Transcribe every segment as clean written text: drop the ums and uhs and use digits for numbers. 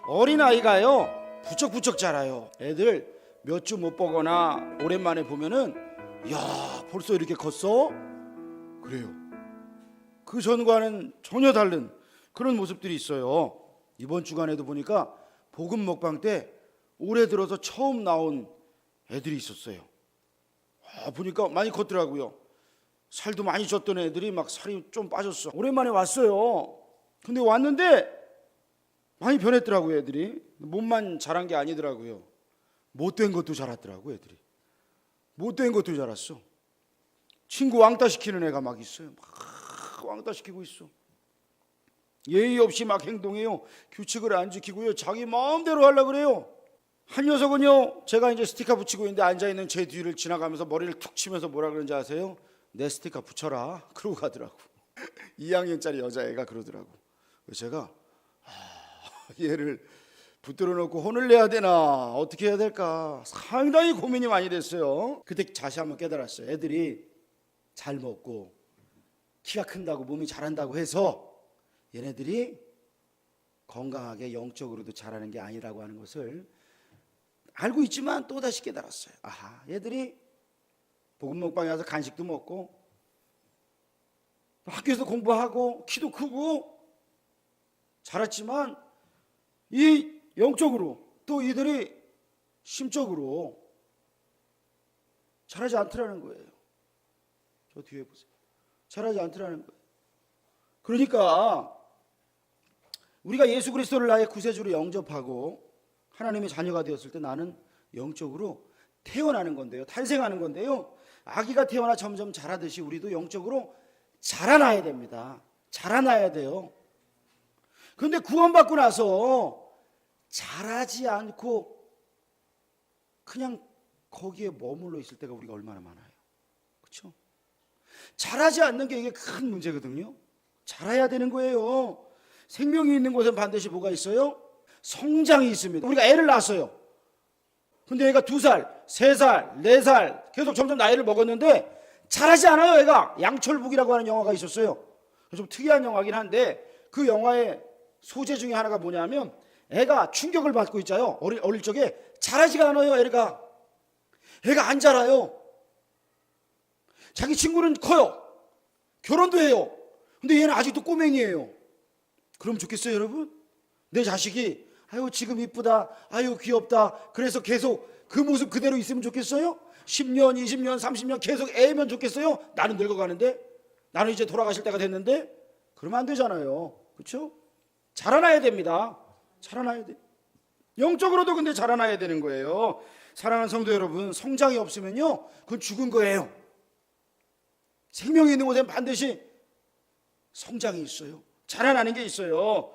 어린아이가요 부쩍부쩍 자라요. 애들 몇 주 못 보거나 오랜만에 보면은 야 벌써 이렇게 컸어? 그래요. 그 전과는 전혀 다른 그런 모습들이 있어요. 이번 주간에도 보니까 복음 먹방 때 올해 들어서 처음 나온 애들이 있었어요. 보니까 많이 컸더라고요. 살도 많이 쪘던 애들이 막 살이 좀 빠졌어. 오랜만에 왔어요. 근데 왔는데 많이 변했더라고요. 애들이 몸만 자란 게 아니더라고요. 못된 것도 자랐더라고. 애들이 못된 것도 자랐어. 친구 왕따 시키는 애가 막 있어요. 막 왕따 시키고 있어. 예의 없이 막 행동해요. 규칙을 안 지키고요. 자기 마음대로 하려고 그래요. 한 녀석은요, 제가 이제 스티커 붙이고 있는데 앉아있는 제 뒤를 지나가면서 머리를 툭 치면서 뭐라 그러는지 아세요? 내 스티커 붙여라. 그러고 가더라고. 2학년짜리 여자애가 그러더라고. 제가 얘를 붙들어 놓고 혼을 내야 되나 어떻게 해야 될까 상당히 고민이 많이 됐어요. 그때 다시 한번 깨달았어요. 애들이 잘 먹고 키가 큰다고 몸이 자란다고 해서 얘네들이 건강하게 영적으로도 자라는 게 아니라고 하는 것을 알고 있지만 또다시 깨달았어요. 얘들이 복음 먹방에 와서 간식도 먹고 학교에서 공부하고 키도 크고 자랐지만 이 영적으로 또 이들이 심적으로 자라지 않더라는 거예요. 저 뒤에 보세요. 자라지 않더라는 거예요. 그러니까 우리가 예수 그리스도를 나의 구세주로 영접하고 하나님의 자녀가 되었을 때 나는 영적으로 태어나는 건데요. 탄생하는 건데요. 아기가 태어나 점점 자라듯이 우리도 영적으로 자라나야 됩니다. 자라나야 돼요. 그런데 구원받고 나서 자라지 않고 그냥 거기에 머물러 있을 때가 우리가 얼마나 많아요. 그렇죠? 자라지 않는 게 이게 큰 문제거든요. 자라야 되는 거예요. 생명이 있는 곳엔 반드시 뭐가 있어요? 성장이 있습니다. 우리가 애를 낳았어요. 근데 애가 2살, 3살, 4살 계속 점점 나이를 먹었는데 자라지 않아요. 애가 양철북이라고 하는 영화가 있었어요. 좀 특이한 영화긴 한데 그 영화의 소재 중에 하나가 뭐냐면 애가 충격을 받고 있잖아요. 어릴 적에 자라지가 않아요. 애가 안 자라요. 자기 친구는 커요. 결혼도 해요. 근데 얘는 아직도 꼬맹이에요. 그럼 좋겠어요, 여러분? 내 자식이 아유 지금 이쁘다, 아유 귀엽다, 그래서 계속 그 모습 그대로 있으면 좋겠어요? 10년, 20년, 30년 계속 애면 좋겠어요? 나는 늙어가는데, 나는 이제 돌아가실 때가 됐는데. 그러면 안 되잖아요. 그렇죠? 자라나야 됩니다. 자라나야 돼. 영적으로도 근데 자라나야 되는 거예요. 사랑하는 성도 여러분, 성장이 없으면요 그건 죽은 거예요. 생명이 있는 곳엔 반드시 성장이 있어요. 자라나는 게 있어요.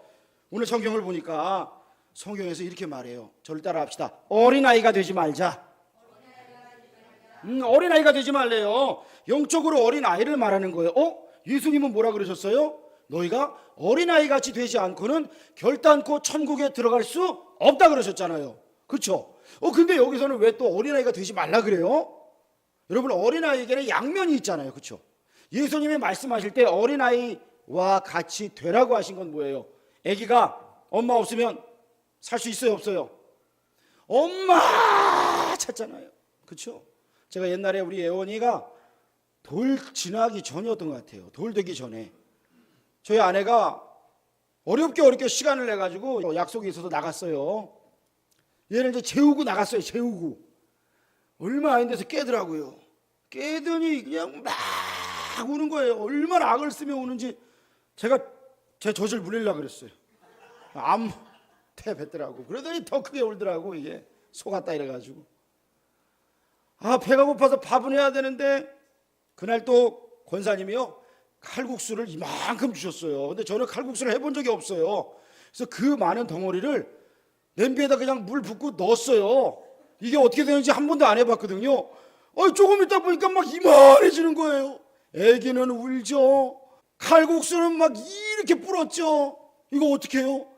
오늘 성경을 보니까 성경에서 이렇게 말해요. 저를 따라 합시다. 어린아이가 되지 말자. 어린아이가 되지 말래요. 영적으로 어린아이를 말하는 거예요. 예수님은 뭐라 그러셨어요? 너희가 어린아이같이 되지 않고는 결단코 천국에 들어갈 수 없다 그러셨잖아요. 그렇죠? 근데 여기서는 왜 또 어린아이가 되지 말라 그래요? 여러분, 어린아이에게는 양면이 있잖아요. 그렇죠? 예수님이 말씀하실 때 어린아이와 같이 되라고 하신 건 뭐예요? 아기가 엄마 없으면 살 수 있어요, 없어요? 엄마 찾잖아요. 그렇죠? 제가 옛날에 우리 예원이가 돌 지나기 전이었던 것 같아요. 돌 되기 전에 저희 아내가 어렵게 시간을 내가지고 약속이 있어서 나갔어요. 얘를 이제 재우고 나갔어요. 재우고 얼마 안 돼서 깨더라고요. 깨더니 그냥 막 우는 거예요. 얼마나 악을 쓰며 우는지 제가 제 젖을 물리려고 그랬어요. 암 뱉더라고. 그러더니 더 크게 울더라고. 이게 속았다 이래가지고 배가 고파서 밥은 해야 되는데 그날 또 권사님이요 칼국수를 이만큼 주셨어요. 근데 저는 칼국수를 해본 적이 없어요. 그래서 그 많은 덩어리를 냄비에다 그냥 물 붓고 넣었어요. 이게 어떻게 되는지 한 번도 안 해봤거든요. 조금 있다 보니까 막 이만해지는 거예요. 애기는 울죠. 칼국수는 막 이렇게 불었죠. 이거 어떻게 해요?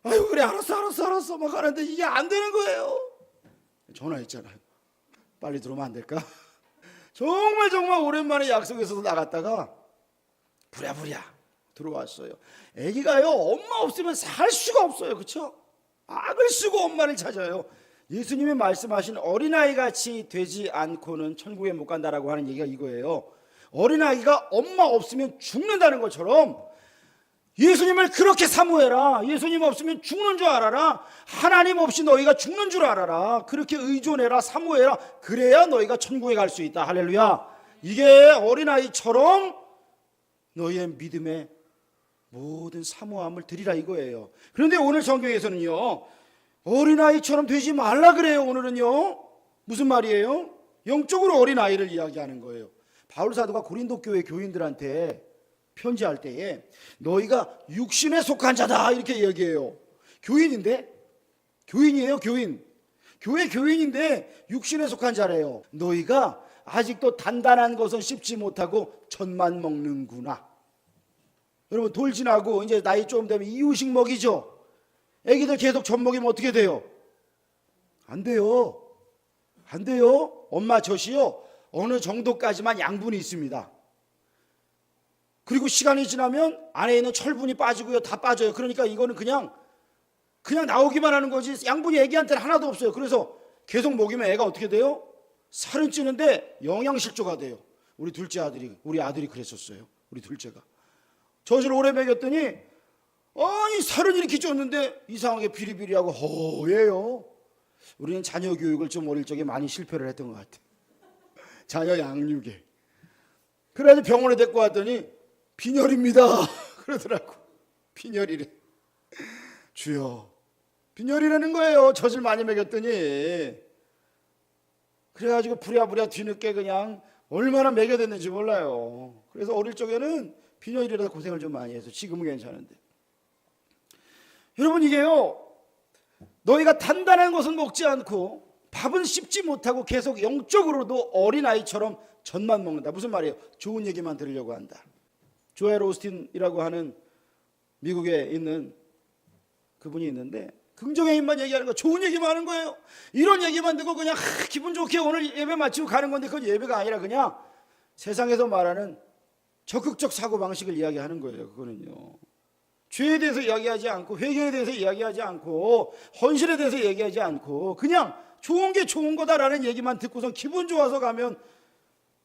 아유 그래 알았어 막 하는데 이게 안 되는 거예요. 전화했잖아요. 빨리 들어오면 안 될까? 정말 오랜만에 약속에서 나갔다가 부랴부랴 들어왔어요. 애기가요 엄마 없으면 살 수가 없어요. 그렇죠? 악을 쓰고 엄마를 찾아요. 예수님이 말씀하신 어린아이같이 되지 않고는 천국에 못 간다라고 하는 얘기가 이거예요. 어린아이가 엄마 없으면 죽는다는 것처럼 예수님을 그렇게 사모해라. 예수님 없으면 죽는 줄 알아라. 하나님 없이 너희가 죽는 줄 알아라. 그렇게 의존해라, 사모해라. 그래야 너희가 천국에 갈 수 있다. 할렐루야. 이게 어린아이처럼 너희의 믿음의 모든 사모함을 드리라 이거예요. 그런데 오늘 성경에서는요, 어린아이처럼 되지 말라 그래요. 오늘은요, 무슨 말이에요? 영적으로 어린아이를 이야기하는 거예요. 바울 사도가 고린도 교회 교인들한테 편지할 때에 너희가 육신에 속한 자다 이렇게 얘기해요. 교인인데, 교인이에요. 교인. 교회 교인인데 육신에 속한 자래요. 너희가 아직도 단단한 것은 씹지 못하고 젖만 먹는구나. 여러분, 돌 지나고 이제 나이 좀 되면 이유식 먹이죠. 애기들 계속 젖 먹이면 어떻게 돼요? 안 돼요. 안 돼요. 엄마 젖이요, 어느 정도까지만 양분이 있습니다. 그리고 시간이 지나면 안에 있는 철분이 빠지고요, 다 빠져요. 그러니까 이거는 그냥 나오기만 하는 거지 양분이 애기한테는 하나도 없어요. 그래서 계속 먹이면 애가 어떻게 돼요? 살은 찌는데 영양실조가 돼요. 우리 아들이 그랬었어요. 우리 둘째가 젖을 오래 먹였더니 아니 살은 이렇게 쪘는데 이상하게 비리비리하고 허예요. 우리는 자녀 교육을 좀 어릴 적에 많이 실패를 했던 것 같아요. 자녀 양육에. 그래가지고 병원에 데리고 왔더니 빈혈입니다 그러더라고. 빈혈이래. 주여, 빈혈이라는 거예요. 젖을 많이 먹였더니. 그래가지고 부랴부랴 뒤늦게 그냥 얼마나 먹여댔는지 몰라요. 그래서 어릴 적에는 빈혈이라서 고생을 좀 많이 해서 지금은 괜찮은데. 여러분, 이게요, 너희가 단단한 것은 먹지 않고 밥은 씹지 못하고 계속 영적으로도 어린아이처럼 젖만 먹는다. 무슨 말이에요? 좋은 얘기만 들으려고 한다. 조엘 오스틴이라고 하는 미국에 있는 그분이 있는데 긍정의 힘만 얘기하는 거, 좋은 얘기만 하는 거예요. 이런 얘기만 듣고 그냥 기분 좋게 오늘 예배 마치고 가는 건데 그건 예배가 아니라 그냥 세상에서 말하는 적극적 사고방식을 이야기하는 거예요. 그거는요, 죄에 대해서 이야기하지 않고 회개에 대해서 이야기하지 않고 헌신에 대해서 얘기하지 않고 그냥 좋은 게 좋은 거다라는 얘기만 듣고서 기분 좋아서 가면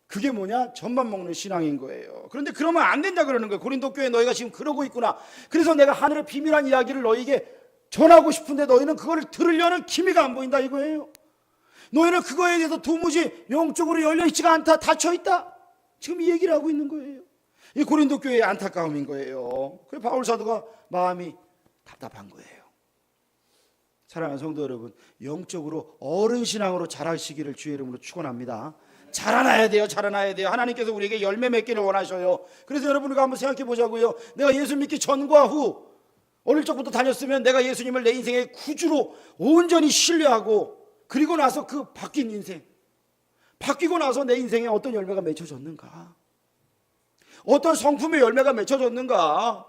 그게 뭐냐? 젖만 먹는 신앙인 거예요. 그런데 그러면 안 된다 그러는 거예요. 고린도 교회 너희가 지금 그러고 있구나. 그래서 내가 하늘의 비밀한 이야기를 너희에게 전하고 싶은데 너희는 그걸 들으려는 기미가 안 보인다 이거예요. 너희는 그거에 대해서 도무지 영적으로 열려있지가 않다, 닫혀있다. 지금 이 얘기를 하고 있는 거예요. 이 고린도 교회의 안타까움인 거예요. 그래서 바울 사도가 마음이 답답한 거예요. 사랑하는 성도 여러분, 영적으로 어른 신앙으로 자라시기를 주의 이름으로 축원합니다. 자라나야 돼요. 자라나야 돼요. 하나님께서 우리에게 열매 맺기를 원하셔요. 그래서 여러분과 한번 생각해 보자고요. 내가 예수 믿기 전과 후 어릴 적부터 다녔으면 내가 예수님을 내 인생의 구주로 온전히 신뢰하고 그리고 나서 그 바뀐 인생, 바뀌고 나서 내 인생에 어떤 열매가 맺혀졌는가, 어떤 성품의 열매가 맺혀졌는가,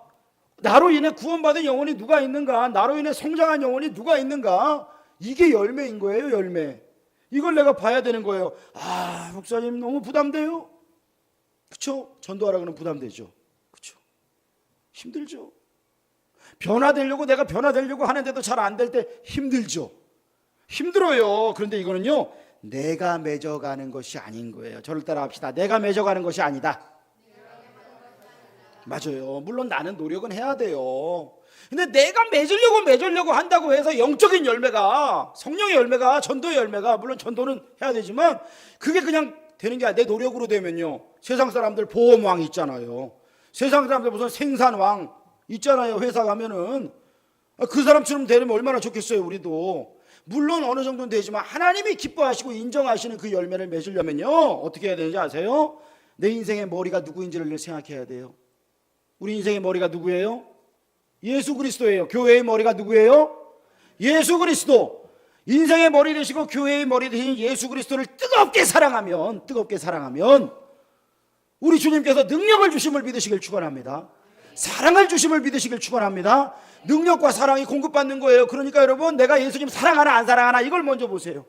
나로 인해 구원받은 영혼이 누가 있는가, 나로 인해 성장한 영혼이 누가 있는가, 이게 열매인 거예요. 열매. 이걸 내가 봐야 되는 거예요. 아, 목사님 너무 부담돼요. 그렇죠? 전도하라 그러면 부담되죠. 그렇죠? 힘들죠. 내가 변화되려고 하는데도 잘 안 될 때 힘들죠. 힘들어요. 그런데 이거는요, 내가 맺어가는 것이 아닌 거예요. 저를 따라 합시다. 내가 맺어가는 것이 아니다. 맞아요. 물론 나는 노력은 해야 돼요. 근데 내가 맺으려고 한다고 해서 영적인 열매가, 성령의 열매가, 전도의 열매가, 물론 전도는 해야 되지만 그게 그냥 되는 게 아니라 내 노력으로 되면요, 세상 사람들 보험왕 있잖아요. 세상 사람들 무슨 생산왕 있잖아요. 회사 가면은 그 사람처럼 되려면 얼마나 좋겠어요. 우리도 물론 어느 정도는 되지만 하나님이 기뻐하시고 인정하시는 그 열매를 맺으려면요, 어떻게 해야 되는지 아세요? 내 인생의 머리가 누구인지를 생각해야 돼요. 우리 인생의 머리가 누구예요? 예수 그리스도예요. 교회의 머리가 누구예요? 예수 그리스도. 인생의 머리 되시고 교회의 머리 되신 예수 그리스도를 뜨겁게 사랑하면 우리 주님께서 능력을 주심을 믿으시길 축원합니다. 사랑을 주심을 믿으시길 축원합니다. 능력과 사랑이 공급받는 거예요. 그러니까 여러분, 내가 예수님 사랑하나 안 사랑하나 이걸 먼저 보세요.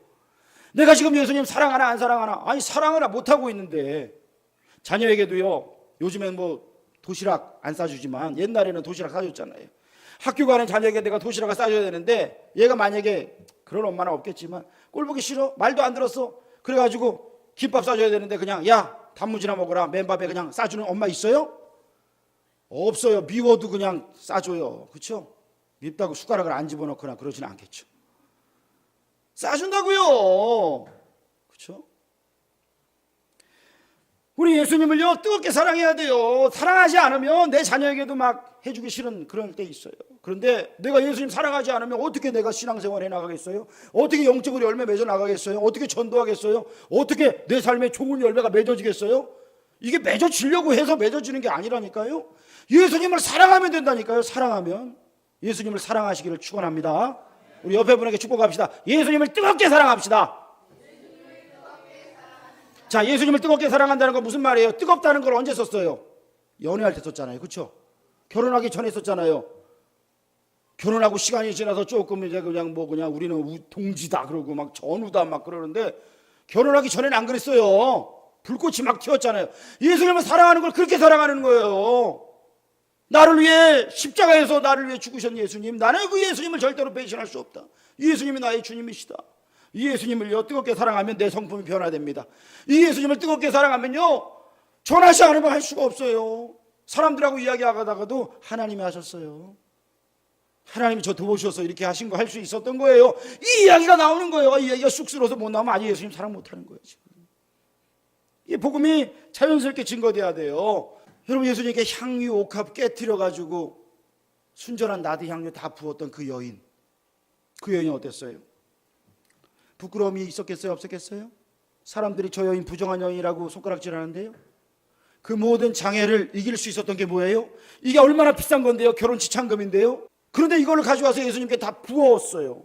내가 지금 예수님 사랑하나 안 사랑하나. 아니, 사랑을 못하고 있는데. 자녀에게도요, 요즘엔 뭐 도시락 안 싸주지만 옛날에는 도시락 사줬잖아요. 학교 가는 자녀에게 내가 도시락을 싸줘야 되는데 얘가 만약에 그런 엄마는 없겠지만 꼴 보기 싫어, 말도 안 들었어. 그래가지고 김밥 싸줘야 되는데 그냥 야 단무지나 먹어라 맨밥에 그냥 싸주는 엄마 있어요? 없어요. 미워도 그냥 싸줘요. 그렇죠? 밉다고 숟가락을 안 집어넣거나 그러지는 않겠죠. 싸준다고요. 그렇죠? 우리 예수님을요 뜨겁게 사랑해야 돼요. 사랑하지 않으면 내 자녀에게도 막 해주기 싫은 그런 때 있어요. 그런데 내가 예수님 사랑하지 않으면 어떻게 내가 신앙생활 해나가겠어요? 어떻게 영적으로 열매 맺어 나가겠어요? 어떻게 전도하겠어요? 어떻게 내 삶에 좋은 열매가 맺어지겠어요? 이게 맺어지려고 해서 맺어지는 게 아니라니까요. 예수님을 사랑하면 된다니까요. 사랑하면. 예수님을 사랑하시기를 축원합니다. 우리 옆에 분에게 축복합시다. 예수님을 뜨겁게 사랑합시다. 자, 예수님을 뜨겁게 사랑한다는 건 무슨 말이에요? 뜨겁다는 걸 언제 썼어요? 연애할 때 썼잖아요. 그렇죠? 결혼하기 전에 썼잖아요. 결혼하고 시간이 지나서 조금 이제 그냥 우리는 동지다 그러고 막 전우다 막 그러는데 결혼하기 전에는 안 그랬어요. 불꽃이 막 튀었잖아요. 예수님을 사랑하는 걸 그렇게 사랑하는 거예요. 나를 위해 십자가에서 나를 위해 죽으신 예수님, 나는 그 예수님을 절대로 배신할 수 없다. 예수님이 나의 주님이시다. 이 예수님을요 뜨겁게 사랑하면 내 성품이 변화됩니다. 이 예수님을 뜨겁게 사랑하면요 전하지 않으면 할 수가 없어요. 사람들하고 이야기하다가도 하나님이 하셨어요. 하나님이 저 도우셔서 이렇게 하신 거 할 수 있었던 거예요. 이 이야기가 나오는 거예요. 이 이야기가 쑥스러워서 못 나오면 아직 예수님 사랑 못하는 거예요. 지금. 이 복음이 자연스럽게 증거돼야 돼요. 여러분, 예수님께 향유, 옥합 깨트려가지고 순전한 나드 향유 다 부었던 그 여인이 어땠어요? 부끄러움이 있었겠어요? 없었겠어요? 사람들이 저 여인 부정한 여인이라고 손가락질하는데요. 그 모든 장애를 이길 수 있었던 게 뭐예요? 이게 얼마나 비싼 건데요. 결혼 지참금인데요. 그런데 이걸 가져와서 예수님께 다 부었어요.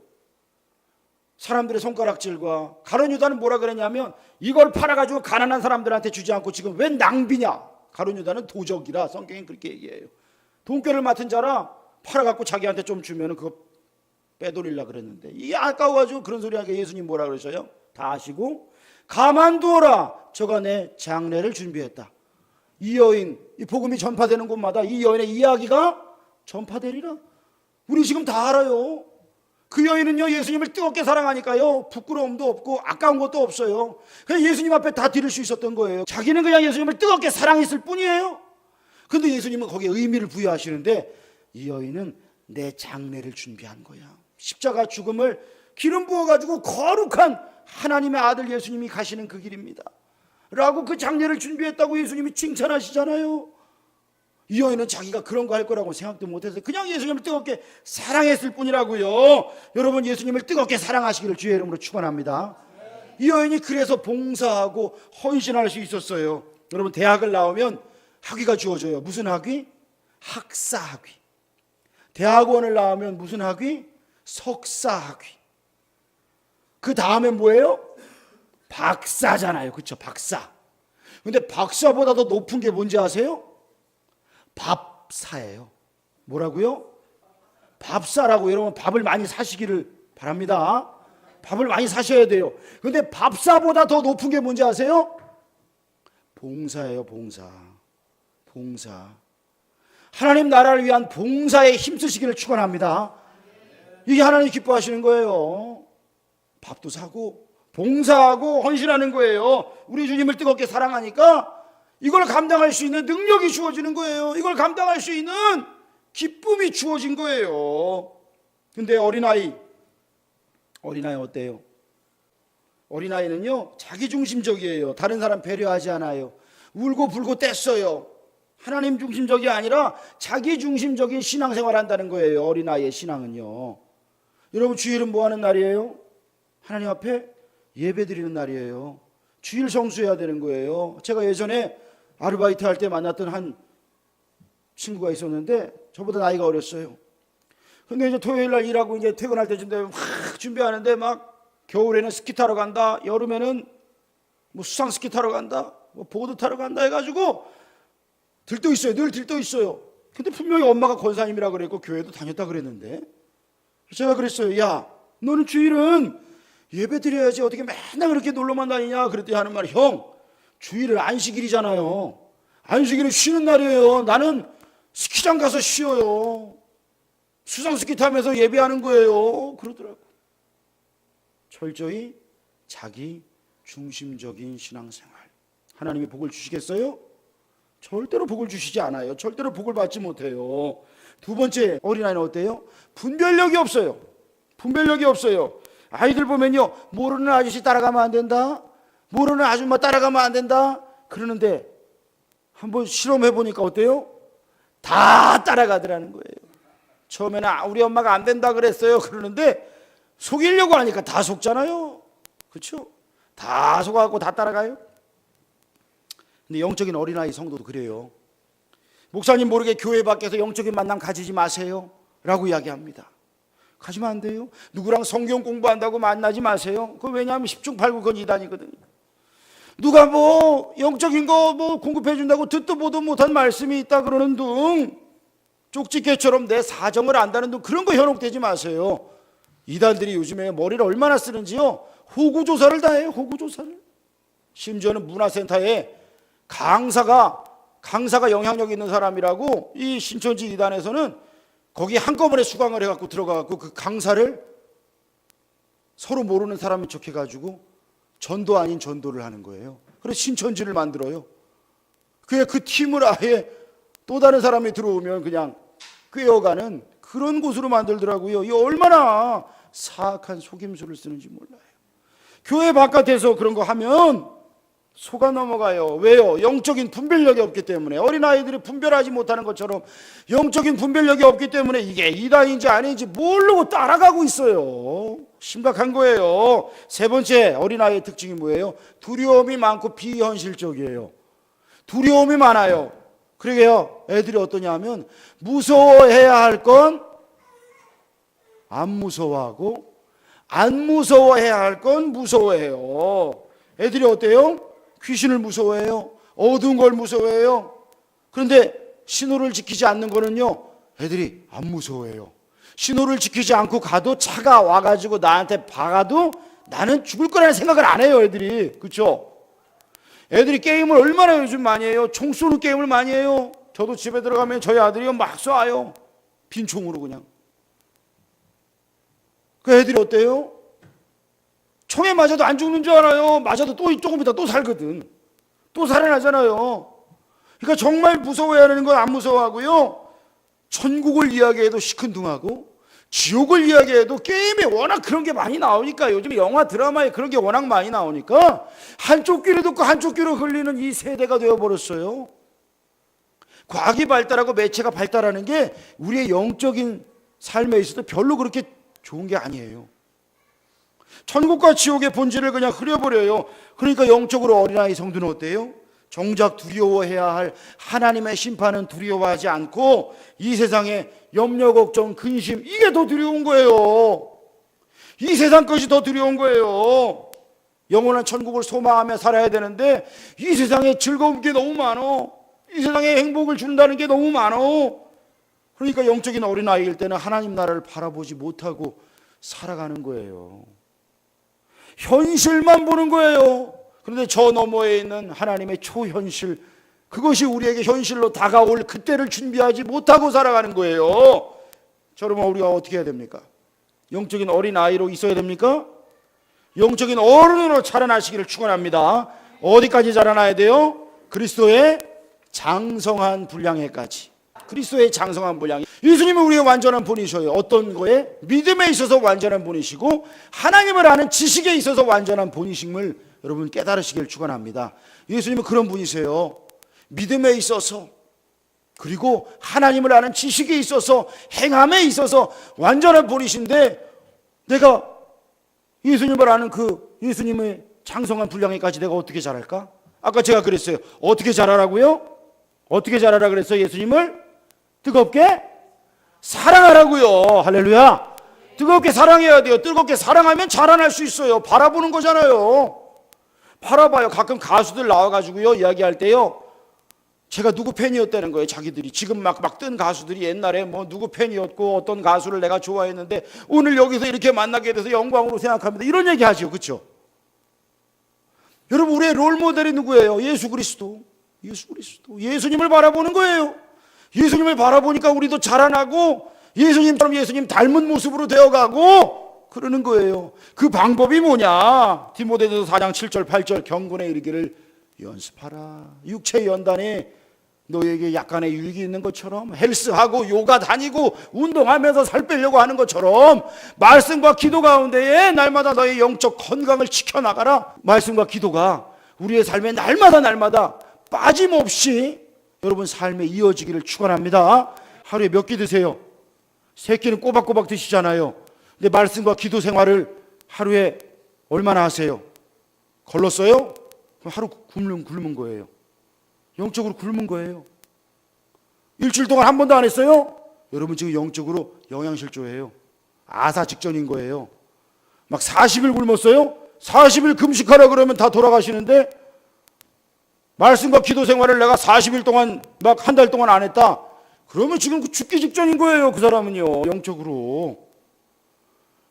사람들의 손가락질과 가룟 유다는 뭐라 그랬냐면 이걸 팔아가지고 가난한 사람들한테 주지 않고 지금 왜 낭비냐. 가룟 유다는 도적이라 성경엔 그렇게 얘기해요. 돈꾀를 맡은 자라 팔아갖고 자기한테 좀 주면은 그거 빼돌리려고 그랬는데 이게 아까워가지고 그런 소리 하니까 예수님 뭐라 그러셔요? 다 아시고 가만두어라. 저가 내 장례를 준비했다. 이 여인, 이 복음이 전파되는 곳마다 이 여인의 이야기가 전파되리라. 우리 지금 다 알아요. 그 여인은요 예수님을 뜨겁게 사랑하니까요 부끄러움도 없고 아까운 것도 없어요. 그냥 예수님 앞에 다 드릴 수 있었던 거예요. 자기는 그냥 예수님을 뜨겁게 사랑했을 뿐이에요. 근데 예수님은 거기에 의미를 부여하시는데 이 여인은 내 장례를 준비한 거야. 십자가 죽음을 기름 부어가지고 거룩한 하나님의 아들 예수님이 가시는 그 길입니다 라고 그 장례를 준비했다고 예수님이 칭찬하시잖아요. 이 여인은 자기가 그런 거 할 거라고 생각도 못해서 그냥 예수님을 뜨겁게 사랑했을 뿐이라고요. 여러분, 예수님을 뜨겁게 사랑하시기를 주의 이름으로 축원합니다. 이 여인이 그래서 봉사하고 헌신할 수 있었어요. 여러분, 대학을 나오면 학위가 주어져요. 무슨 학위? 학사 학위. 대학원을 나오면 무슨 학위? 석사 학위. 그 다음에 뭐예요? 박사잖아요. 그렇죠? 박사. 근데 박사보다 더 높은 게 뭔지 아세요? 밥사예요. 뭐라고요? 밥사라고. 여러분, 밥을 많이 사시기를 바랍니다. 밥을 많이 사셔야 돼요. 근데 밥사보다 더 높은 게 뭔지 아세요? 봉사예요. 봉사. 하나님 나라를 위한 봉사에 힘쓰시기를 축원합니다. 이게 하나님 기뻐하시는 거예요. 밥도 사고 봉사하고 헌신하는 거예요. 우리 주님을 뜨겁게 사랑하니까 이걸 감당할 수 있는 능력이 주어지는 거예요. 이걸 감당할 수 있는 기쁨이 주어진 거예요. 근데 어린아이 어때요? 어린아이는요 자기중심적이에요. 다른 사람 배려하지 않아요. 울고 불고 뗐어요. 하나님 중심적이 아니라 자기중심적인 신앙생활을 한다는 거예요. 어린아이의 신앙은요. 여러분, 주일은 뭐 하는 날이에요? 하나님 앞에 예배 드리는 날이에요. 주일 성수해야 되는 거예요. 제가 예전에 아르바이트 할 때 만났던 한 친구가 있었는데 저보다 나이가 어렸어요. 근데 이제 토요일 날 일하고 이제 퇴근할 때쯤 막 준비하는데 막 겨울에는 스키 타러 간다, 여름에는 뭐 수상 스키 타러 간다, 뭐 보드 타러 간다 해가지고 들떠 있어요. 늘 들떠 있어요. 근데 분명히 엄마가 권사님이라 그랬고 교회도 다녔다 그랬는데 제가 그랬어요. 야, 너는 주일은 예배 드려야지 어떻게 맨날 그렇게 놀러만 다니냐 그랬더니 하는 말이, 형, 주일은 안식일이잖아요. 안식일은 쉬는 날이에요. 나는 스키장 가서 쉬어요. 수상스키 타면서 예배하는 거예요. 그러더라고. 철저히 자기 중심적인 신앙생활. 하나님이 복을 주시겠어요? 절대로 복을 주시지 않아요. 절대로 복을 받지 못해요. 두 번째, 어린아이는 어때요? 분별력이 없어요. 분별력이 없어요. 아이들 보면요, 모르는 아저씨 따라가면 안 된다, 모르는 아줌마 따라가면 안 된다 그러는데 한번 실험해 보니까 어때요? 다 따라가더라는 거예요. 처음에는 우리 엄마가 안 된다 그랬어요 그러는데 속이려고 하니까 다 속잖아요. 그렇죠? 다 속아갖고 다 따라가요. 근데 영적인 어린아이 성도도 그래요. 목사님 모르게 교회 밖에서 영적인 만남 가지지 마세요 라고 이야기합니다. 가지면 안 돼요. 누구랑 성경 공부한다고 만나지 마세요. 그거 왜냐하면 10중 8구 그건 이단이거든요. 누가 뭐 영적인 거 뭐 공급해 준다고 듣도 보도 못한 말씀이 있다 그러는 둥, 쪽집게처럼 내 사정을 안다는 둥, 그런 거 현혹되지 마세요. 이단들이 요즘에 머리를 얼마나 쓰는지요. 호구조사를 다 해요. 호구조사를. 심지어는 문화센터에 강사가 영향력 있는 사람이라고 이 신천지 이단에서는 거기 한꺼번에 수강을 해갖고 들어가갖고 그 강사를 서로 모르는 사람인 척 해가지고 전도 아닌 전도를 하는 거예요. 그래서 신천지를 만들어요. 그 팀을 아예 또 다른 사람이 들어오면 그냥 꿰어가는 그런 곳으로 만들더라고요. 이 얼마나 사악한 속임수를 쓰는지 몰라요. 교회 바깥에서 그런 거 하면 속아 넘어가요. 왜요? 영적인 분별력이 없기 때문에. 어린아이들이 분별하지 못하는 것처럼 영적인 분별력이 없기 때문에 이게 이단인지 아닌지 모르고 따라가고 있어요. 심각한 거예요. 세 번째 어린아이의 특징이 뭐예요? 두려움이 많고 비현실적이에요. 두려움이 많아요. 그러게요. 애들이 어떠냐 하면 무서워해야 할 건 안 무서워하고 안 무서워해야 할 건 무서워해요. 애들이 어때요? 귀신을 무서워해요. 어두운 걸 무서워해요. 그런데 신호를 지키지 않는 거는요, 애들이 안 무서워해요. 신호를 지키지 않고 가도 차가 와가지고 나한테 박아도 나는 죽을 거라는 생각을 안 해요, 애들이. 그렇죠? 애들이 게임을 얼마나 요즘 많이 해요. 총 쏘는 게임을 많이 해요. 저도 집에 들어가면 저희 아들이 막 쏴요. 빈 총으로 그냥. 그 애들이 어때요? 총에 맞아도 안 죽는 줄 알아요. 맞아도 또 조금 있다 또 살거든. 또 살아나잖아요. 그러니까 정말 무서워해야 하는 건 안 무서워하고요. 천국을 이야기해도 시큰둥하고 지옥을 이야기해도 게임에 워낙 그런 게 많이 나오니까, 요즘 영화 드라마에 그런 게 워낙 많이 나오니까 한쪽 귀로 듣고 한쪽 귀로 흘리는 이 세대가 되어버렸어요. 과학이 발달하고 매체가 발달하는 게 우리의 영적인 삶에 있어도 별로 그렇게 좋은 게 아니에요. 천국과 지옥의 본질을 그냥 흐려버려요. 그러니까 영적으로 어린아이 성도는 어때요? 정작 두려워해야 할 하나님의 심판은 두려워하지 않고 이 세상에 염려, 걱정, 근심, 이게 더 두려운 거예요. 이 세상 것이 더 두려운 거예요. 영원한 천국을 소망하며 살아야 되는데 이 세상에 즐거운 게 너무 많어. 이 세상에 행복을 준다는 게 너무 많어. 그러니까 영적인 어린아이일 때는 하나님 나라를 바라보지 못하고 살아가는 거예요. 현실만 보는 거예요. 그런데 저 너머에 있는 하나님의 초현실, 그것이 우리에게 현실로 다가올 그때를 준비하지 못하고 살아가는 거예요. 여러분, 우리가 어떻게 해야 됩니까? 영적인 어린아이로 있어야 됩니까? 영적인 어른으로 자라나시기를 축원합니다. 어디까지 자라나야 돼요? 그리스도의 장성한 분량에까지. 그리스도의 장성한 분량. 예수님은 우리의 완전한 분이셔요. 어떤 거에? 믿음에 있어서 완전한 분이시고 하나님을 아는 지식에 있어서 완전한 분이심을 여러분 깨달으시길 축원합니다. 예수님은 그런 분이세요. 믿음에 있어서, 그리고 하나님을 아는 지식에 있어서, 행함에 있어서 완전한 분이신데 내가 예수님을 아는 그 예수님의 장성한 분량에까지 내가 어떻게 자랄까? 아까 제가 그랬어요. 어떻게 자라라고요? 어떻게 자라라 그랬어요? 예수님을 뜨겁게 사랑하라고요. 할렐루야. 뜨겁게 사랑해야 돼요. 뜨겁게 사랑하면 자라날 수 있어요. 바라보는 거잖아요. 바라봐요. 가끔 가수들 나와가지고요 이야기할 때요, 제가 누구 팬이었다는 거예요. 자기들이 지금 막 뜬 가수들이 옛날에 뭐 누구 팬이었고 어떤 가수를 내가 좋아했는데 오늘 여기서 이렇게 만나게 돼서 영광으로 생각합니다. 이런 얘기 하죠. 그렇죠? 여러분, 우리의 롤모델이 누구예요? 예수 그리스도. 예수 그리스도. 예수님을 바라보는 거예요. 예수님을 바라보니까 우리도 자라나고 예수님처럼 예수님 닮은 모습으로 되어가고 그러는 거예요. 그 방법이 뭐냐? 디모데전서 4장 7절 8절 경건에 이르기를 연습하라. 육체의 연단에 너에게 약간의 유익이 있는 것처럼, 헬스하고 요가 다니고 운동하면서 살 빼려고 하는 것처럼 말씀과 기도 가운데에 날마다 너의 영적 건강을 지켜나가라. 말씀과 기도가 우리의 삶에 날마다 빠짐없이 여러분 삶에 이어지기를 축원합니다. 하루에 몇 끼 드세요? 3끼는 꼬박꼬박 드시잖아요. 근데 말씀과 기도 생활을 하루에 얼마나 하세요? 걸렀어요? 그럼 하루 굶는 거예요. 영적으로 굶은 거예요. 일주일 동안 한 번도 안 했어요? 여러분 지금 영적으로 영양실조예요. 아사 직전인 거예요. 막 40일 굶었어요? 40일 금식하라 그러면 다 돌아가시는데, 말씀과 기도 생활을 내가 40일 동안 막 한 달 동안 안 했다, 그러면 지금 죽기 직전인 거예요. 그 사람은요, 영적으로.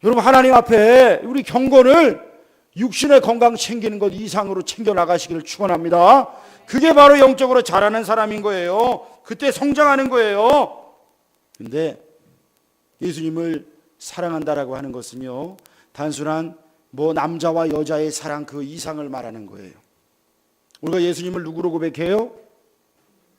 여러분 하나님 앞에 우리 경건을 육신의 건강 챙기는 것 이상으로 챙겨 나가시기를 축원합니다. 그게 바로 영적으로 자라는 사람인 거예요. 그때 성장하는 거예요. 근데 예수님을 사랑한다라고 하는 것은요, 단순한 뭐 남자와 여자의 사랑 그 이상을 말하는 거예요. 우리가 예수님을 누구로 고백해요?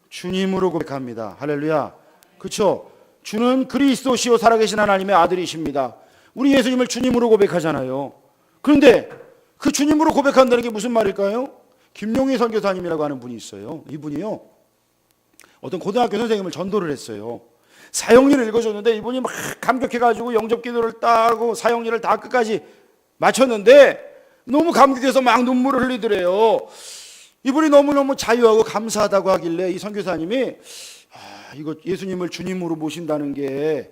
주님으로 고백합니다. 할렐루야. 그렇죠? 주는 그리스도시요 살아계신 하나님의 아들이십니다. 우리 예수님을 주님으로 고백하잖아요. 그런데 그 주님으로 고백한다는 게 무슨 말일까요? 김용희 선교사님이라고 하는 분이 있어요. 이분이요, 어떤 고등학교 선생님을 전도를 했어요. 사형리를 읽어줬는데 이분이 막 감격해가지고 영접기도를 따고 사형리를 다 끝까지 마쳤는데 너무 감격해서 막 눈물을 흘리더래요. 이분이 너무너무 자유하고 감사하다고 하길래 이 선교사님이 이거 예수님을 주님으로 모신다는 게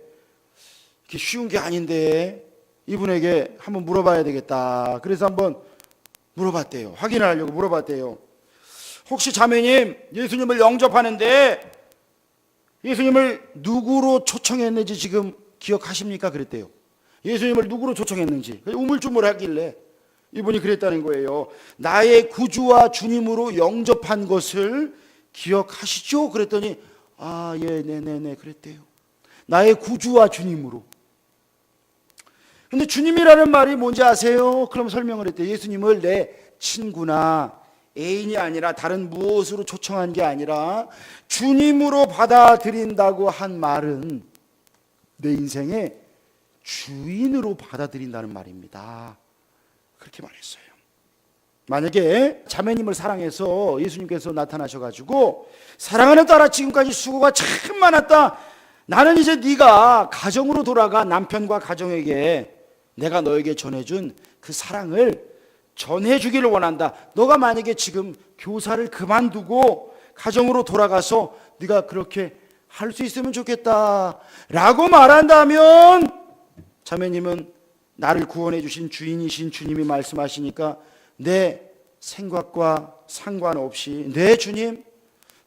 이렇게 쉬운 게 아닌데 이분에게 한번 물어봐야 되겠다. 그래서 한번 물어봤대요. 확인하려고 물어봤대요. 혹시 자매님 예수님을 영접하는데 예수님을 누구로 초청했는지 지금 기억하십니까? 그랬대요. 예수님을 누구로 초청했는지 우물쭈물하길래 이분이 그랬다는 거예요. 나의 구주와 주님으로 영접한 것을 기억하시죠? 그랬더니 예, 네네네 그랬대요. 나의 구주와 주님으로. 근데 주님이라는 말이 뭔지 아세요? 그럼 설명을 했대요. 예수님을 내 친구나 애인이 아니라 다른 무엇으로 초청한 게 아니라 주님으로 받아들인다고 한 말은 내 인생의 주인으로 받아들인다는 말입니다. 그렇게 말했어요. 만약에 자매님을 사랑해서 예수님께서 나타나셔가지고 사랑하는 딸아 지금까지 수고가 참 많았다, 나는 이제 네가 가정으로 돌아가 남편과 가정에게 내가 너에게 전해준 그 사랑을 전해주기를 원한다. 너가 만약에 지금 교사를 그만두고 가정으로 돌아가서 네가 그렇게 할 수 있으면 좋겠다 라고 말한다면, 자매님은 나를 구원해 주신 주인이신 주님이 말씀하시니까 내 생각과 상관없이 네 주님,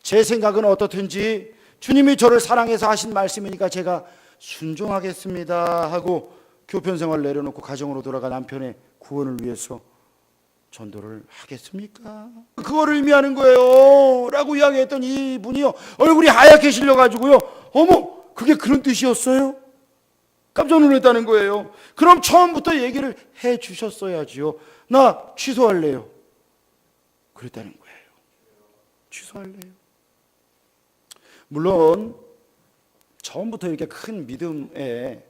제 생각은 어떻든지 주님이 저를 사랑해서 하신 말씀이니까 제가 순종하겠습니다 하고 교편생활을 내려놓고 가정으로 돌아가 남편의 구원을 위해서 전도를 하겠습니까? 그거를 의미하는 거예요 라고 이야기했더니 이분이요 얼굴이 하얗게 질려가지고요, 어머 그게 그런 뜻이었어요? 깜짝 놀랐다는 거예요. 그럼 처음부터 얘기를 해 주셨어야지요. 나 취소할래요. 그랬다는 거예요. 취소할래요. 물론 처음부터 이렇게 큰 믿음의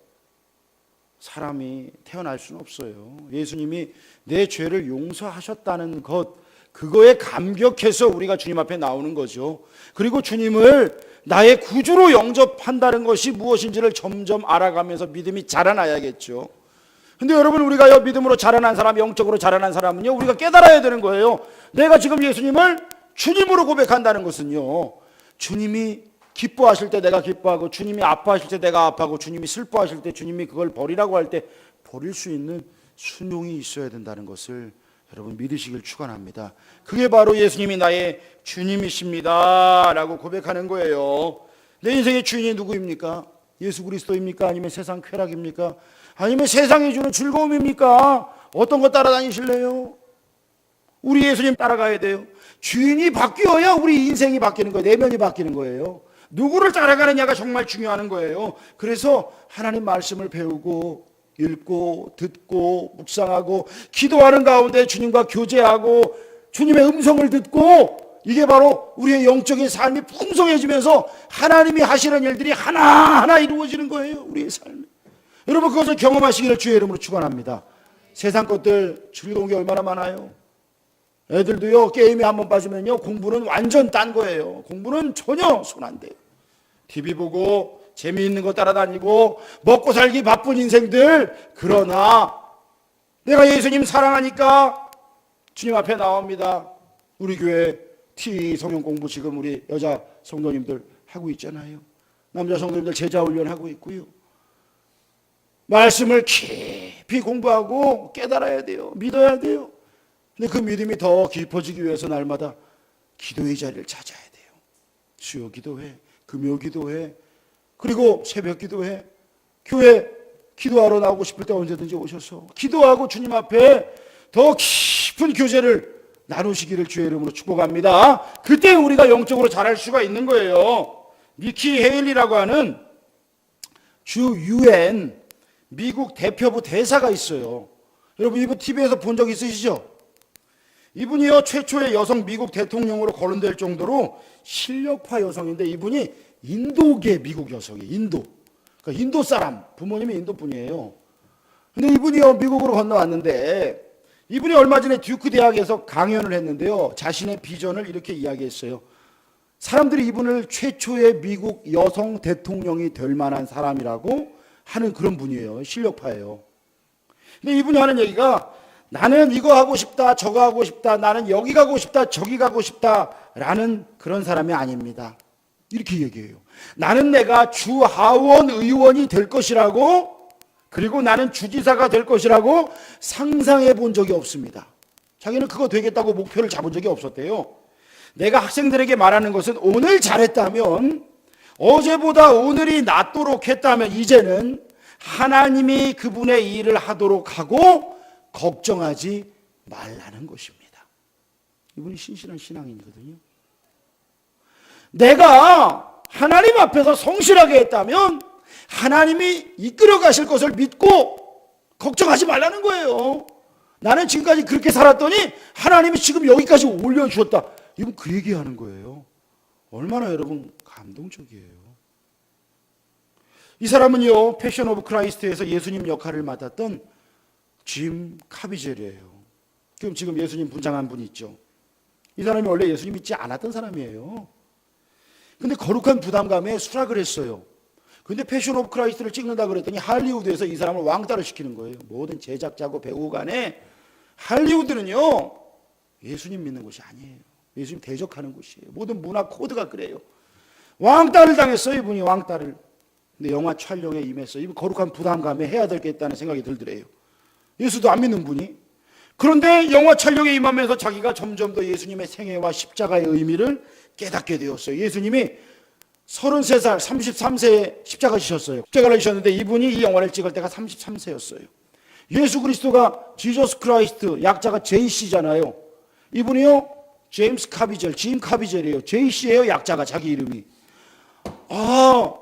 사람이 태어날 수는 없어요. 예수님이 내 죄를 용서하셨다는 것, 그거에 감격해서 우리가 주님 앞에 나오는 거죠. 그리고 주님을 나의 구주로 영접한다는 것이 무엇인지를 점점 알아가면서 믿음이 자라나야겠죠. 근데 여러분, 우리가 믿음으로 자라난 사람, 영적으로 자라난 사람은요, 우리가 깨달아야 되는 거예요. 내가 지금 예수님을 주님으로 고백한다는 것은요, 주님이 기뻐하실 때 내가 기뻐하고, 주님이 아파하실 때 내가 아파하고, 주님이 슬퍼하실 때, 주님이 그걸 버리라고 할 때 버릴 수 있는 순종이 있어야 된다는 것을 여러분 믿으시길 축원합니다. 그게 바로 예수님이 나의 주님이십니다 라고 고백하는 거예요. 내 인생의 주인이 누구입니까? 예수 그리스도입니까? 아니면 세상 쾌락입니까? 아니면 세상이 주는 즐거움입니까? 어떤 거 따라다니실래요? 우리 예수님 따라가야 돼요. 주인이 바뀌어야 우리 인생이 바뀌는 거예요. 내면이 바뀌는 거예요. 누구를 따라가느냐가 정말 중요한 거예요. 그래서 하나님 말씀을 배우고 읽고 듣고 묵상하고 기도하는 가운데 주님과 교제하고 주님의 음성을 듣고, 이게 바로 우리의 영적인 삶이 풍성해지면서 하나님이 하시는 일들이 하나하나 이루어지는 거예요. 우리의 삶에. 여러분, 그것을 경험하시기를 주의 이름으로 축원합니다. 세상 것들 즐거운 게 얼마나 많아요. 애들도요, 게임에 한번 빠지면요, 공부는 완전 딴 거예요. 공부는 전혀 손 안 대요. TV 보고 재미있는 거 따라다니고 먹고 살기 바쁜 인생들. 그러나 내가 예수님 사랑하니까 주님 앞에 나옵니다. 우리 교회 T 성경 공부 지금 우리 여자 성도님들 하고 있잖아요. 남자 성도님들 제자 훈련하고 있고요. 말씀을 깊이 공부하고 깨달아야 돼요. 믿어야 돼요. 근데 그 믿음이 더 깊어지기 위해서 날마다 기도의 자리를 찾아야 돼요. 수요 기도회, 금요 기도회, 그리고 새벽 기도회. 교회 기도하러 나오고 싶을 때 언제든지 오셔서 기도하고 주님 앞에 더 깊은 교제를 나누시기를 주의 이름으로 축복합니다. 그때 우리가 영적으로 자랄 수가 있는 거예요. 니키 헤일리라고 하는 주 UN 미국 대표부 대사가 있어요. 여러분, 이분 TV에서 본 적 있으시죠? 이분이요, 최초의 여성 미국 대통령으로 거론될 정도로 실력파 여성인데, 이분이 인도계 미국 여성이에요. 그러니까 인도 사람, 부모님이 인도 분이에요. 근데 이분이요, 미국으로 건너왔는데, 이분이 얼마 전에 듀크 대학에서 강연을 했는데요, 자신의 비전을 이렇게 이야기했어요. 사람들이 이분을 최초의 미국 여성 대통령이 될 만한 사람이라고 하는 그런 분이에요. 실력파예요. 근데 이분이 하는 얘기가, 나는 이거 하고 싶다, 저거 하고 싶다, 나는 여기 가고 싶다, 저기 가고 싶다라는 그런 사람이 아닙니다. 이렇게 얘기해요. 나는 내가 주 하원 의원이 될 것이라고, 그리고 나는 주지사가 될 것이라고 상상해 본 적이 없습니다. 자기는 그거 되겠다고 목표를 잡은 적이 없었대요. 내가 학생들에게 말하는 것은, 오늘 잘했다면, 어제보다 오늘이 낫도록 했다면 이제는 하나님이 그분의 일을 하도록 하고 걱정하지 말라는 것입니다. 이분이 신실한 신앙인이거든요. 내가 하나님 앞에서 성실하게 했다면 하나님이 이끌어 가실 것을 믿고 걱정하지 말라는 거예요. 나는 지금까지 그렇게 살았더니 하나님이 지금 여기까지 올려주셨다. 이분 그 얘기하는 거예요. 얼마나 여러분 감동적이에요. 이 사람은요, 패션 오브 크라이스트에서 예수님 역할을 맡았던 짐 카비젤이에요. 그럼 지금 예수님 분장한 분이 있죠. 이 사람이 원래 예수님 믿지 않았던 사람이에요. 근데 거룩한 부담감에 수락을 했어요. 근데 패션 오브 크라이스트를 찍는다 그랬더니 할리우드에서 이 사람을 왕따를 시키는 거예요. 모든 제작자고 배우 간에. 할리우드는요, 예수님 믿는 곳이 아니에요. 예수님 대적하는 곳이에요. 모든 문화 코드가 그래요. 왕따를 당했어요, 이분이. 왕따를. 근데 영화 촬영에 임했어요. 이분 거룩한 부담감에 해야 될 게 있다는 생각이 들더래요. 예수도 안 믿는 분이. 그런데 영화 촬영에 임하면서 자기가 점점 더 예수님의 생애와 십자가의 의미를 깨닫게 되었어요. 예수님이 33살, 33세에 십자가 지셨어요. 십자가를 지셨는데 이분이 이 영화를 찍을 때가 33세였어요. 예수 그리스도가 지저스 크라이스트, 약자가 JC잖아요. 이분이요, 제임스 카비젤, 짐 카비젤이에요. JC예요, 약자가, 자기 이름이. 아,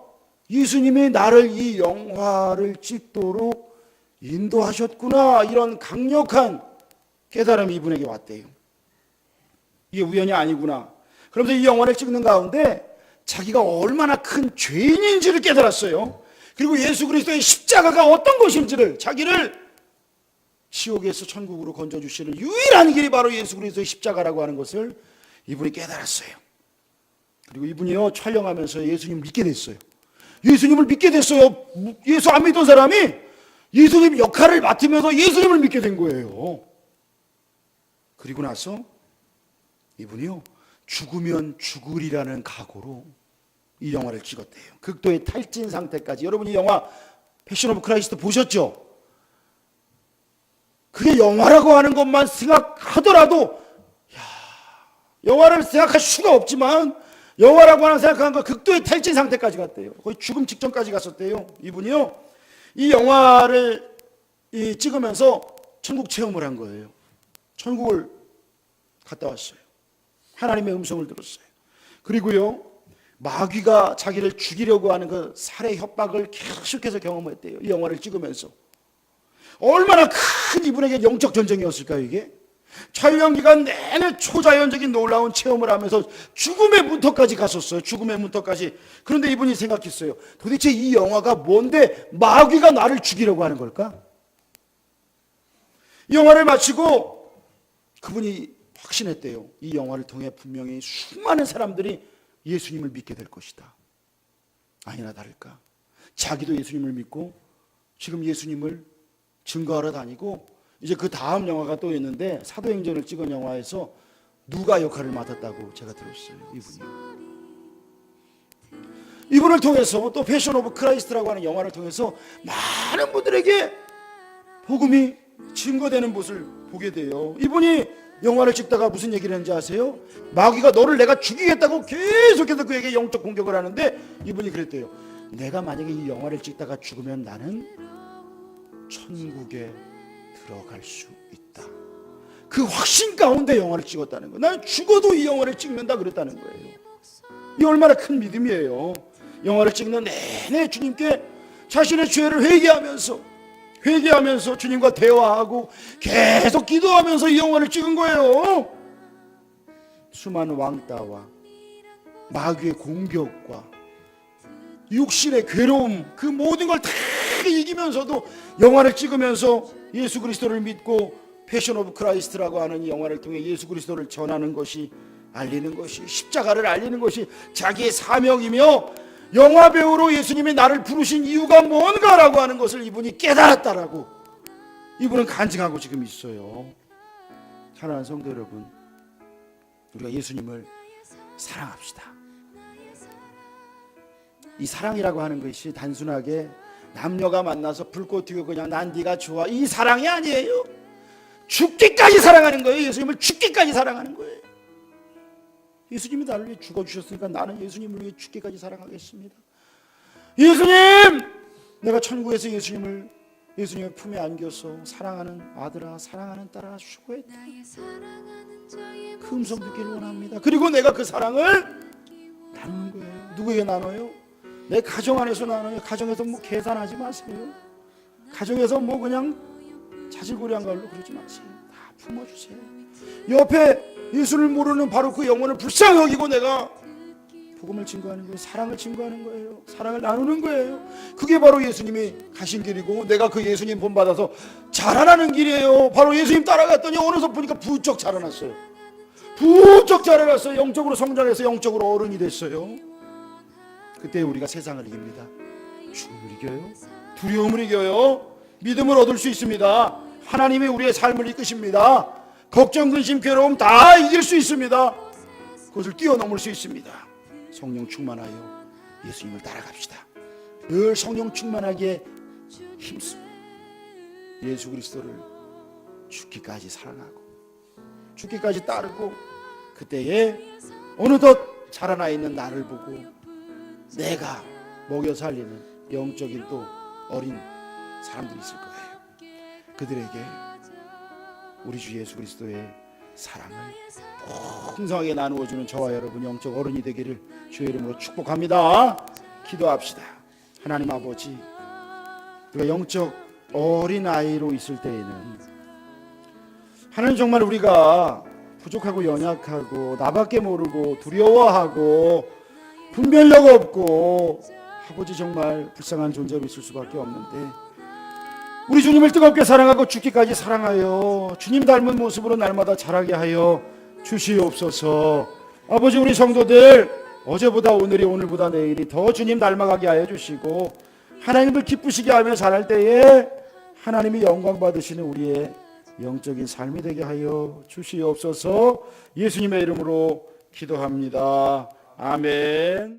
예수님이 나를 이 영화를 찍도록 인도하셨구나, 이런 강력한 깨달음이 이분에게 왔대요. 이게 우연이 아니구나. 그러면서 이 영화를 찍는 가운데 자기가 얼마나 큰 죄인인지를 깨달았어요. 그리고 예수 그리스도의 십자가가 어떤 것인지를, 자기를 지옥에서 천국으로 건져주시는 유일한 길이 바로 예수 그리스도의 십자가라고 하는 것을 이분이 깨달았어요. 그리고 이분이요, 촬영하면서 예수님 믿게 됐어요. 예수님을 믿게 됐어요. 예수 안 믿던 사람이 예수님 역할을 맡으면서 예수님을 믿게 된 거예요. 그리고 나서 이분이요, 죽으면 죽으리라는 각오로 이 영화를 찍었대요. 극도의 탈진 상태까지. 여러분, 이 영화 패션 오브 크라이스트 보셨죠? 그게 영화라고 하는 것만 생각하더라도, 영화를 생각할 수가 없지만 영화라고 하는 생각하는 거 극도의 탈진 상태까지 갔대요. 거의 죽음 직전까지 갔었대요. 이분이요, 이 영화를 찍으면서 천국 체험을 한 거예요. 천국을 갔다 왔어요. 하나님의 음성을 들었어요. 그리고요, 마귀가 자기를 죽이려고 하는 그 살해 협박을 계속해서 경험했대요. 이 영화를 찍으면서. 얼마나 큰 이분에게 영적 전쟁이었을까요, 이게? 촬영 기간 내내 초자연적인 놀라운 체험을 하면서 죽음의 문턱까지 갔었어요. 죽음의 문턱까지. 그런데 이분이 생각했어요. 도대체 이 영화가 뭔데 마귀가 나를 죽이려고 하는 걸까? 이 영화를 마치고 그분이 확신했대요. 이 영화를 통해 분명히 수많은 사람들이 예수님을 믿게 될 것이다. 아니나 다를까. 자기도 예수님을 믿고 지금 예수님을 증거하러 다니고, 이제 그 다음 영화가 또 있는데 사도행전을 찍은 영화에서 누가 역할을 맡았다고 제가 들었어요. 이분을 통해서 또 패션 오브 크라이스트라고 하는 영화를 통해서 많은 분들에게 복음이 증거되는 모습을 보게 돼요. 이분이 영화를 찍다가 무슨 얘기를 했는지 아세요? 마귀가 너를 내가 죽이겠다고 계속해서 그에게 영적 공격을 하는데 이분이 그랬대요. 내가 만약에 이 영화를 찍다가 죽으면 나는 천국에 들어갈 수 있다. 그 확신 가운데 영화를 찍었다는 거예요. 나는 죽어도 이 영화를 찍는다 그랬다는 거예요. 이 얼마나 큰 믿음이에요. 영화를 찍는 내내 주님께 자신의 죄를 회개하면서 주님과 대화하고 계속 기도하면서 이 영화를 찍은 거예요. 수많은 왕따와 마귀의 공격과 육신의 괴로움, 그 모든 걸 다 이기면서도 영화를 찍으면서 예수 그리스도를 믿고 패션 오브 크라이스트라고 하는 이 영화를 통해 예수 그리스도를 전하는 것이, 알리는 것이, 십자가를 알리는 것이 자기의 사명이며 영화 배우로 예수님이 나를 부르신 이유가 뭔가라고 하는 것을 이분이 깨달았다라고 이분은 간증하고 지금 있어요. 사랑하는 성도 여러분, 우리가 예수님을 사랑합시다. 이 사랑이라고 하는 것이 단순하게 남녀가 만나서 불꽃 튀고 그냥 난 네가 좋아, 이 사랑이 아니에요. 죽기까지 사랑하는 거예요. 예수님을 죽기까지 사랑하는 거예요. 예수님이 나를 위해 죽어주셨으니까 나는 예수님을 위해 죽기까지 사랑하겠습니다. 예수님! 내가 천국에서 예수님의 품에 안겨서 사랑하는 아들아, 사랑하는 딸아, 수고했다. 그 음성 듣기를 원합니다. 그리고 내가 그 사랑을 나누는 거예요. 누구에게 나눠요? 내 가정 안에서 나눠요. 가정에서 뭐 계산하지 마세요. 가정에서 뭐 그냥 자질구레한 걸로 그러지 마세요. 다 품어주세요. 옆에 예수를 모르는 바로 그 영혼을 불쌍히 여기고 내가 복음을 증거하는 거예요. 사랑을 증거하는 거예요. 사랑을 나누는 거예요. 그게 바로 예수님이 가신 길이고 내가 그 예수님 본받아서 자라나는 길이에요. 바로 예수님 따라갔더니 어느덧 보니까 부쩍 자라났어요. 부쩍 자라났어요. 영적으로 성장해서 영적으로 어른이 됐어요. 그때 우리가 세상을 이깁니다. 죽음을 이겨요. 두려움을 이겨요. 믿음을 얻을 수 있습니다. 하나님이 우리의 삶을 이끄십니다. 걱정, 근심, 괴로움 다 이길 수 있습니다. 그것을 뛰어넘을 수 있습니다. 성령 충만하여 예수님을 따라갑시다. 늘 성령 충만하게 힘쓰고 예수 그리스도를 죽기까지 사랑하고 죽기까지 따르고 그때에 어느덧 자라나 있는 나를 보고 내가 먹여 살리는 영적인 또 어린 사람들이 있을 거예요. 그들에게 우리 주 예수 그리스도의 사랑을 풍성하게 나누어주는 저와 여러분 영적 어른이 되기를 주의 이름으로 축복합니다. 기도합시다. 하나님 아버지, 우리가 영적 어린아이로 있을 때에는 하나님 정말 우리가 부족하고 연약하고 나밖에 모르고 두려워하고 분별력 없고 아버지 정말 불쌍한 존재로 있을 수밖에 없는데 우리 주님을 뜨겁게 사랑하고 죽기까지 사랑하여 주님 닮은 모습으로 날마다 자라게 하여 주시옵소서. 아버지, 우리 성도들 어제보다 오늘이, 오늘보다 내일이 더 주님 닮아가게 하여 주시고 하나님을 기쁘시게 하며 자랄 때에 하나님이 영광 받으시는 우리의 영적인 삶이 되게 하여 주시옵소서. 예수님의 이름으로 기도합니다. 아멘.